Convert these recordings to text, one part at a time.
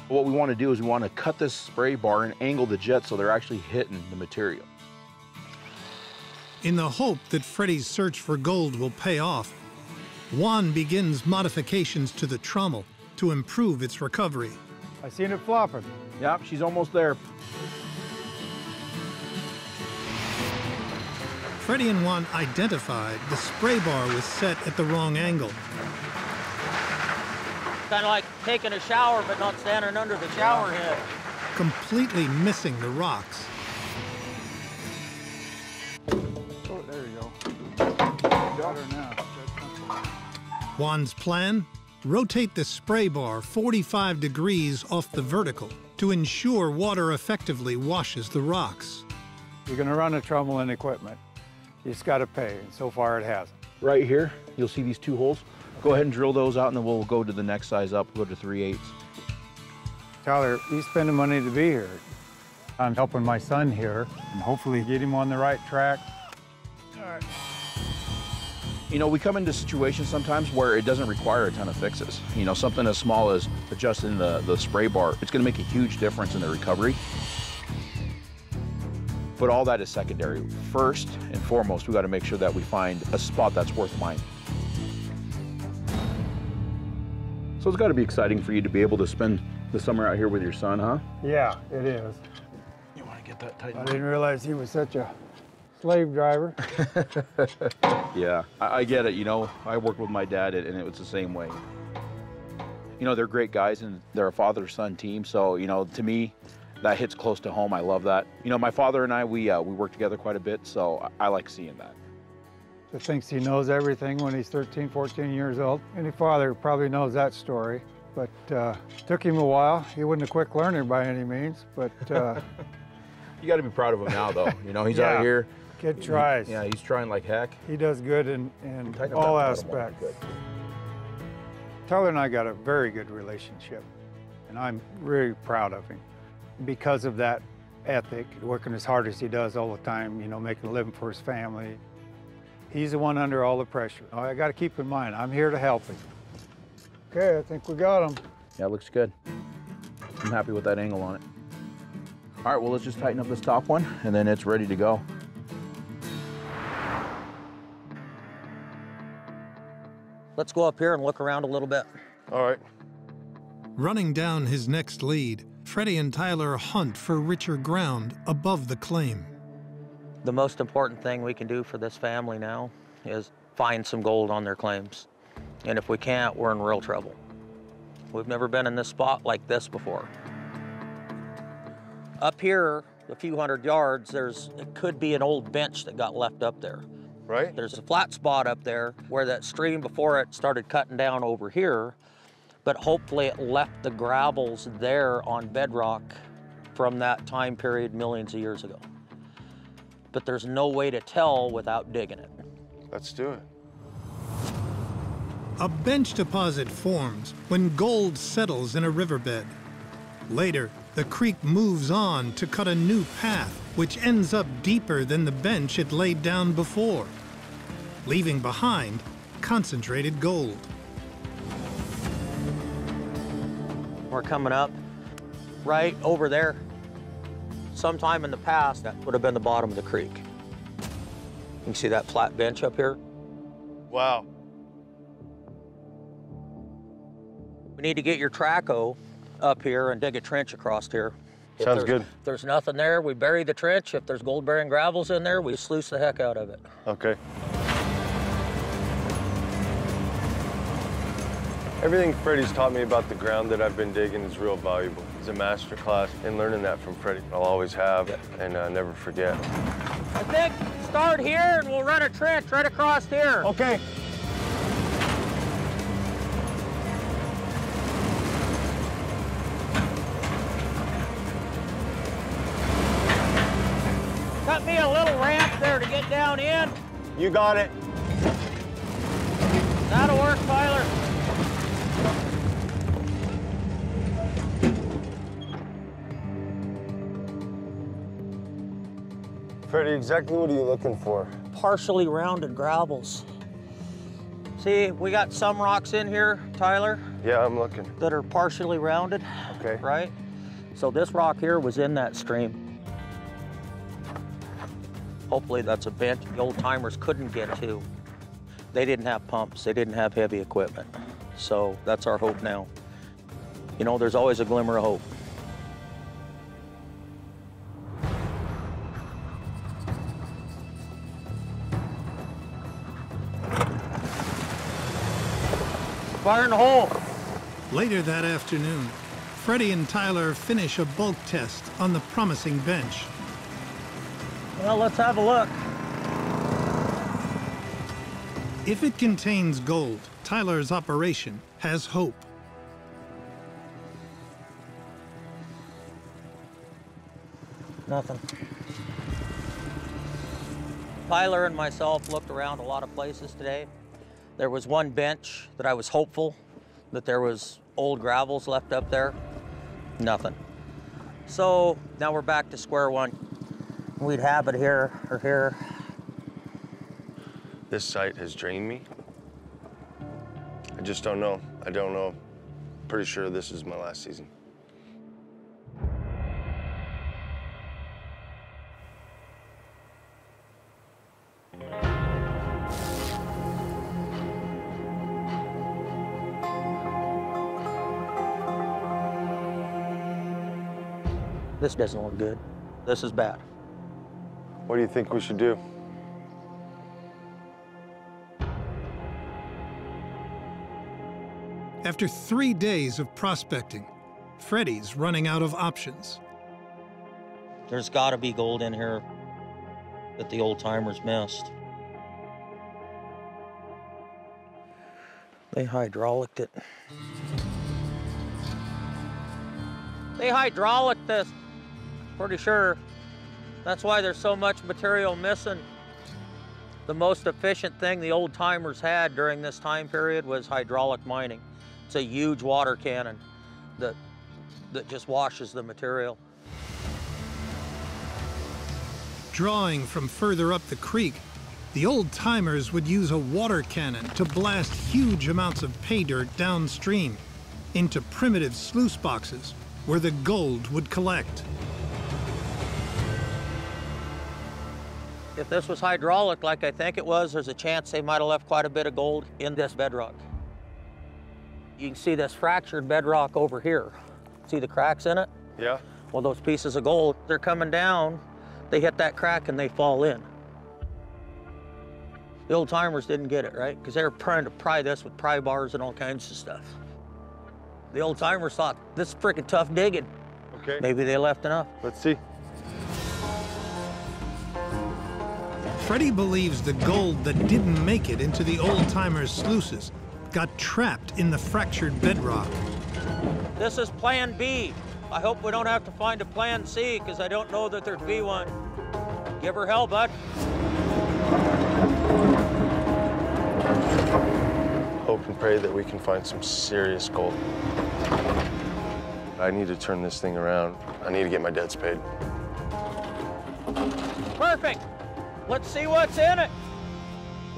What we want to do is we want to cut this spray bar and angle the jets so they're actually hitting the material. In the hope that Fredi's search for gold will pay off, Huan begins modifications to the trommel to improve its recovery. I seen it flopping. Yep, she's almost there. Fredi and Huan identified the spray bar was set at the wrong angle. Kind of like taking a shower, but not standing under the shower head. Completely missing the rocks. Oh, there you go. Got her now. Juan's plan? Rotate the spray bar 45 degrees off the vertical to ensure water effectively washes the rocks. You're going to run a trommel and equipment. You just got to pay, and so far it hasn't. Right here, you'll see these 2 holes. Go ahead and drill those out, and then we'll go to the next size up, go to 3/8. Tyler, he's spending money to be here. I'm helping my son here, and hopefully get him on the right track. All right. You know, we come into situations sometimes where it doesn't require a ton of fixes. You know, something as small as adjusting the spray bar, it's going to make a huge difference in the recovery. But all that is secondary. First and foremost, we got to make sure that we find a spot that's worth mining. So it's got to be exciting for you to be able to spend the summer out here with your son, huh? Yeah, it is. You want to get that tightened I up? didn't realize he was such a slave driver. Yeah, I get it. You know, I worked with my dad, and it was the same way. You know, they're great guys, and they're a father-son team. So, you know, to me, that hits close to home. I love that. You know, my father and I, we work together quite a bit, so I like seeing that. He thinks he knows everything when he's 13, 14 years old. Any father probably knows that story, but took him a while. He wasn't a quick learner by any means, but... You got to be proud of him now, though. You know, he's Yeah. out here. Kid tries. Yeah, he's trying like heck. He does good in Tighten up all that bottom aspects. one. Good. Tyler and I got a very good relationship, and I'm really proud of him because of that ethic, working as hard as he does all the time, you know, making a living for his family. He's the one under all the pressure. I got to keep in mind, I'm here to help him. Okay, I think we got him. Yeah, it looks good. I'm happy with that angle on it. All right, well, let's just tighten up this top one, and then it's ready to go. Let's go up here and look around a little bit. All right. Running down his next lead, Fredi and Tyler hunt for richer ground above the claim. The most important thing we can do for this family now is find some gold on their claims. And if we can't, we're in real trouble. We've never been in this spot like this before. Up here, a few hundred yards, it could be an old bench that got left up there. Right? There's a flat spot up there where that stream before it started cutting down over here, but hopefully it left the gravels there on bedrock from that time period millions of years ago. But there's no way to tell without digging it. Let's do it. A bench deposit forms when gold settles in a riverbed. Later, the creek moves on to cut a new path, which ends up deeper than the bench it laid down before, leaving behind concentrated gold. We're coming up right over there. Sometime in the past, that would have been the bottom of the creek. You can see that flat bench up here? Wow. We need to get your traco up here and dig a trench across here. Sounds good. If there's nothing there, we bury the trench. If there's gold-bearing gravels in there, we sluice the heck out of it. Okay. Everything Fredi's taught me about the ground that I've been digging is real valuable. It's a master class in learning that from Fredi. I'll always have and never forget. I think start here and we'll run a trench right across here. Okay. Cut me a little ramp there to get down in. You got it. That'll work, Tyler. Fredi, exactly what are you looking for? Partially rounded gravels. See, we got some rocks in here, Tyler, Yeah, I'm looking. that are partially rounded, Okay. right? So this rock here was in that stream. Hopefully that's a bench the old timers couldn't get to. They didn't have pumps, they didn't have heavy equipment. So that's our hope now. You know, there's always a glimmer of hope. Fire in the hole. Later that afternoon, Freddie and Tyler finish a bulk test on the promising bench. Well, let's have a look. If it contains gold, Tyler's operation has hope. Nothing. Tyler and myself looked around a lot of places today. There was one bench that I was hopeful that there was old gravels left up there. Nothing. So now we're back to square one. We'd have it here or here. This site has drained me. I just don't know. I don't know. Pretty sure this is my last season. This doesn't look good. This is bad. What do you think we should do? After 3 days of prospecting, Freddie's running out of options. There's got to be gold in here that the old timers missed. They hydraulicked it. They hydraulicked this, pretty sure. That's why there's so much material missing. The most efficient thing the old timers had during this time period was hydraulic mining. It's a huge water cannon that just washes the material. Drawing from further up the creek, the old timers would use a water cannon to blast huge amounts of pay dirt downstream into primitive sluice boxes where the gold would collect. If this was hydraulic like I think it was, there's a chance they might have left quite a bit of gold in this bedrock. You can see this fractured bedrock over here. See the cracks in it? Yeah. Well, those pieces of gold, they're coming down, they hit that crack and they fall in. The old timers didn't get it, right? Because they were trying to pry this with pry bars and all kinds of stuff. The old timers thought, this is freaking tough digging. Okay. Maybe they left enough. Let's see. Freddie believes the gold that didn't make it into the old timers' sluices got trapped in the fractured bedrock. This is plan B. I hope we don't have to find a plan C, because I don't know that there'd be one. Give her hell, bud. Hope and pray that we can find some serious gold. I need to turn this thing around. I need to get my debts paid. Perfect. Let's see what's in it.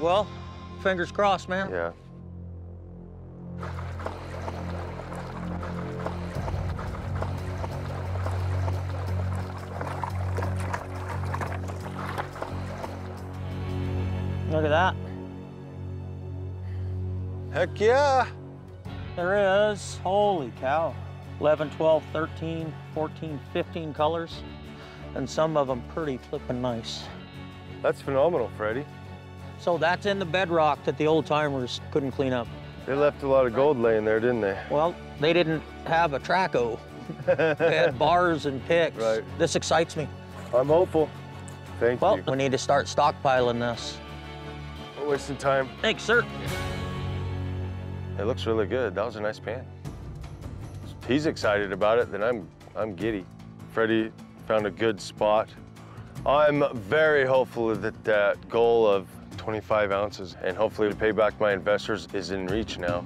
Well, fingers crossed, man. Yeah. Look at that. Heck yeah! There is. Holy cow. 11, 12, 13, 14, 15 colors. And some of them pretty flippin' nice. That's phenomenal, Freddie. So that's in the bedrock that the old timers couldn't clean up. They left a lot of gold laying there, didn't they? Well, they didn't have a traco. They had bars and picks. Right. This excites me. I'm hopeful. Thank Well, you. we need to start stockpiling this. We're wasting time. Thanks, sir. It looks really good. That was a nice pan. If he's excited about it, then I'm giddy. Freddie found a good spot. I'm very hopeful that that goal of 25 ounces and hopefully to pay back my investors is in reach now.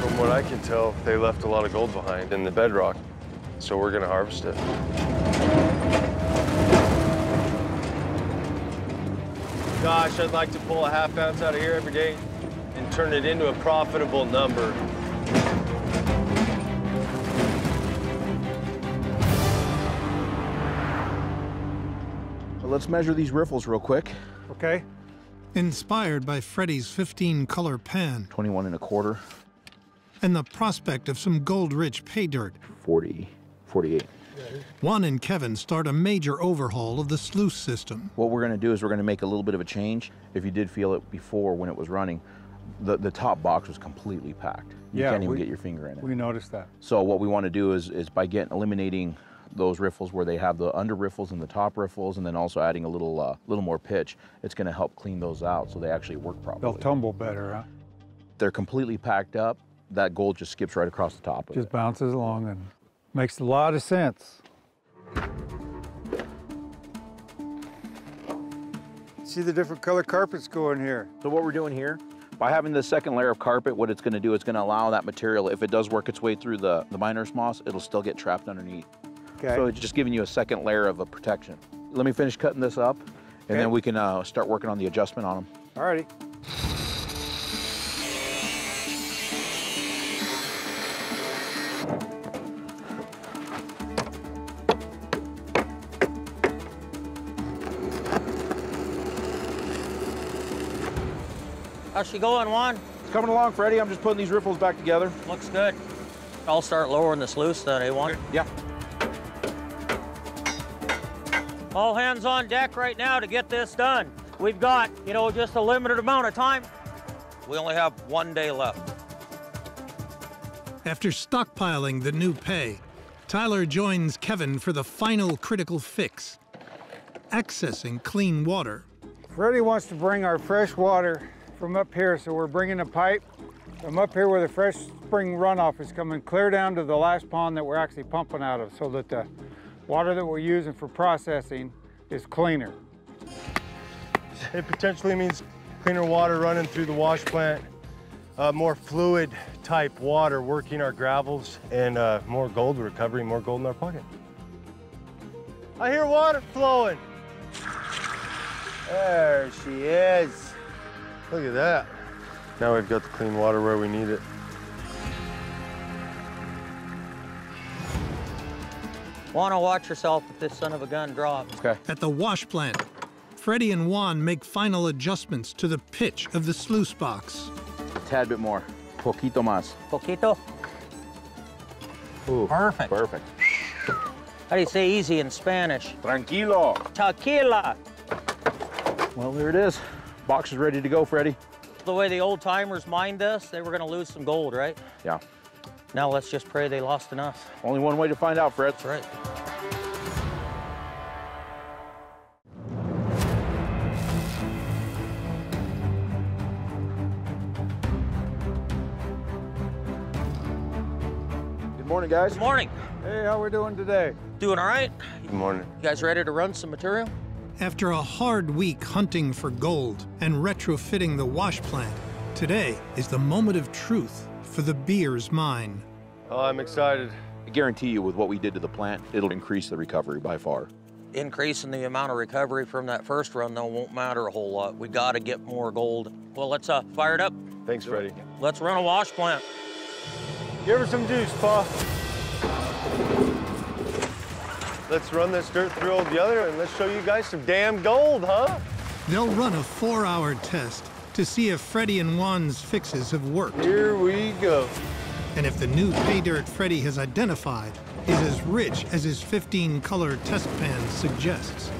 From what I can tell, they left a lot of gold behind in the bedrock, so we're gonna harvest it. Gosh, I'd like to pull a half ounce out of here every day and turn it into a profitable number. Well, let's measure these riffles real quick. Okay. Inspired by Fredi's 15-color pan 21 1/4, and the prospect of some gold-rich pay dirt, 40, 48. Juan and Kevin start a major overhaul of the sluice system. What we're going to do is we're going to make a little bit of a change. If you did feel it before when it was running, the top box was completely packed. You can't even get your finger in it. We noticed that. So what we want to do is by eliminating those riffles where they have the under riffles and the top riffles, and then also adding a little more pitch, it's going to help clean those out so they actually work properly. They'll tumble better, huh? They're completely packed up. That gold just skips right across the top of it. Just bounces along and makes a lot of sense. See the different color carpets going here. So what we're doing here, by having the second layer of carpet, what it's going to do, it's going to allow that material, if it does work its way through the miner's moss, it'll still get trapped underneath. Okay. So it's just giving you a second layer of a protection. Let me finish cutting this up, and then we can start working on the adjustment on them. All righty. How's she going, Juan? It's coming along, Freddie. I'm just putting these riffles back together. Looks good. I'll start lowering the sluice then, eh, Juan? Yeah. All hands on deck right now to get this done. We've got, just a limited amount of time. We only have 1 day left. After stockpiling the new pay, Tyler joins Kevin for the final critical fix, accessing clean water. Fredi wants to bring our fresh water from up here, so we're bringing a pipe from up here where the fresh spring runoff is coming clear down to the last pond that we're actually pumping out of, so that the water that we're using for processing is cleaner. It potentially means cleaner water running through the wash plant, more fluid type water working our gravels, and more gold recovery, more gold in our pocket. I hear water flowing. There she is. Look at that. Now we've got the clean water where we need it. Wanna watch yourself if this son of a gun drops. Okay. At the wash plant, Fredi and Juan make final adjustments to the pitch of the sluice box. A tad bit more. Poquito más. Poquito? Ooh, Perfect. Perfect. How do you say easy in Spanish? Tranquilo. Tequila. Well, there it is. Box is ready to go, Freddie. The way the old timers mined this, they were gonna lose some gold, right? Yeah. Now let's just pray they lost enough. Only one way to find out, Fred. That's right. Good morning, guys. Good morning. Hey, how we doing today? Doing all right? Good morning. You guys ready to run some material? After a hard week hunting for gold and retrofitting the wash plant, today is the moment of truth for the beer's mine. Oh, I'm excited. I guarantee you with what we did to the plant, it'll increase the recovery by far. Increasing the amount of recovery from that first run, though, won't matter a whole lot. We got to get more gold. Well, let's fire it up. Thanks, Freddie. Let's run a wash plant. Give her some juice, Pa. Let's run this dirt through all the other and let's show you guys some damn gold, huh? They'll run a 4-hour test to see if Fredi and Juan's fixes have worked, Here we go. and if the new pay dirt Fredi has identified is as rich as his 15-color test pan suggests.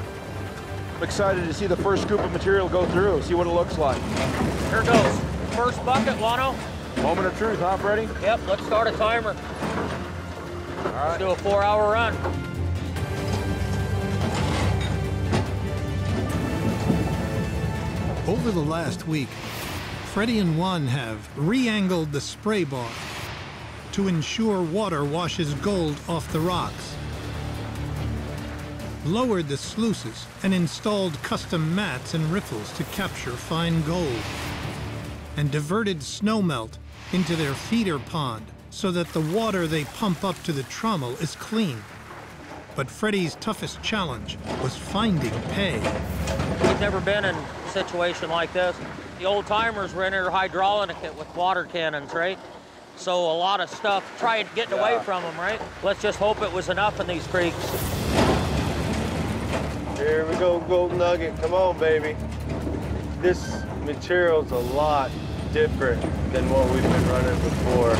I'm excited to see the first scoop of material go through, see what it looks like. Here goes. First bucket, Wano. Moment of truth, huh, Freddie? Yep, let's start a timer. All right. Let's do a 4-hour run. Over the last week, Fredi and Juan have re-angled the spray bar to ensure water washes gold off the rocks, lowered the sluices and installed custom mats and riffles to capture fine gold, and diverted snowmelt into their feeder pond so that the water they pump up to the trommel is clean. But Fredi's toughest challenge was finding pay. We've never been in a situation like this. The old timers were in here hydraulic it with water cannons, right? So a lot of stuff, trying getting away from them, right? Let's just hope it was enough in these creeks. Here we go, gold nugget. Come on, baby. This material's a lot different than what we've been running before.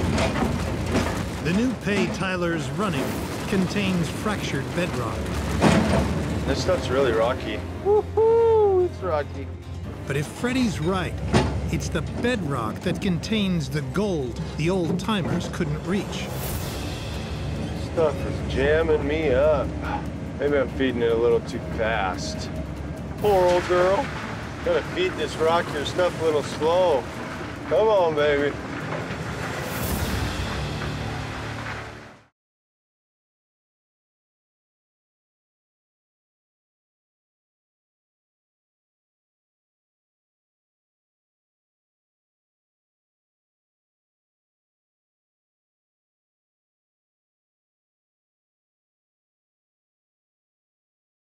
The new pay Tyler's running contains fractured bedrock. This stuff's really rocky. Woohoo! It's rocky. But if Fredi's right, it's the bedrock that contains the gold the old-timers couldn't reach. This stuff is jamming me up. Maybe I'm feeding it a little too fast. Poor old girl. Gotta feed this rock your stuff a little slow. Come on, baby.